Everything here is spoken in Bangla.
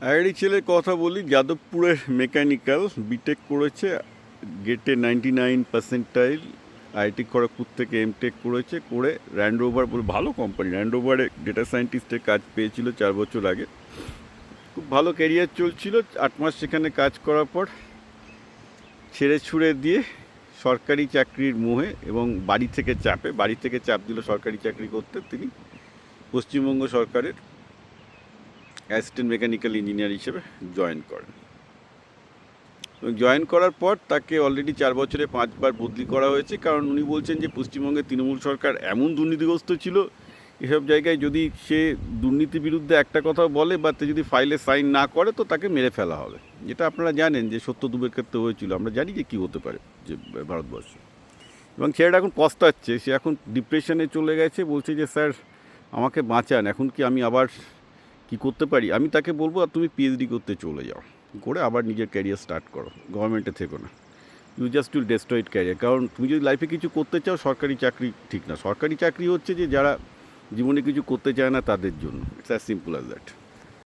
আইআইটি ছেলের কথা বলি, যাদবপুরের মেকানিক্যাল বিটেক করেছে, গেটে 99 পার্সেন্টাইল। আইআইটি খড়গপুর থেকে এমটেক করেছে, করে ল্যান্ড রোভার বলে ভালো কোম্পানি, ল্যান্ড রোভারে ডেটা সায়েন্টিস্টের কাজ পেয়েছিল 4 বছর আগে। খুব ভালো ক্যারিয়ার চলছিল। 8 মাস সেখানে কাজ করার পর ছেড়ে ছুড়ে দিয়ে সরকারি চাকরির মোহে এবং বাড়ি থেকে চাপ দিল সরকারি চাকরি করতে, তিনি পশ্চিমবঙ্গ সরকারের অ্যাসিস্ট্যান্ট মেকানিক্যাল ইঞ্জিনিয়ার হিসেবে জয়েন করেন। এবং জয়েন করার পর তাকে অলরেডি 4 বছরে 5বার বদলি করা হয়েছে, কারণ উনি বলছেন যে পশ্চিমবঙ্গের তৃণমূল সরকার এমন দুর্নীতিগ্রস্ত ছিল, এসব জায়গায় যদি সে দুর্নীতির বিরুদ্ধে একটা কথা বলে বা যদি ফাইলে সাইন না করে তো তাকে মেরে ফেলা হবে। যেটা আপনারা জানেন যে সত্য দুবের ক্ষেত্রে হয়েছিল, আমরা জানি যে কী হতে পারে যে ভারতবর্ষে। এবং ছেলেটা এখন পস্তাচ্ছে, সে এখন ডিপ্রেশনে চলে গেছে, বলছে যে স্যার আমাকে বাঁচান, এখন কি আমি আবার কি করতে পারি? আমি তাকে বলবো আর তুমি পিএইচডি করতে চলে যাও, করে আবার নিজের ক্যারিয়ার স্টার্ট করো, গভর্নমেন্টে থেকো না। You just will destroyed career. কারণ তুমি যদি লাইফে কিছু করতে চাও, সরকারি চাকরি ঠিক না। সরকারি চাকরি হচ্ছে যে যারা জীবনে কিছু করতে চায় না তাদের জন্য। It's as simple as that.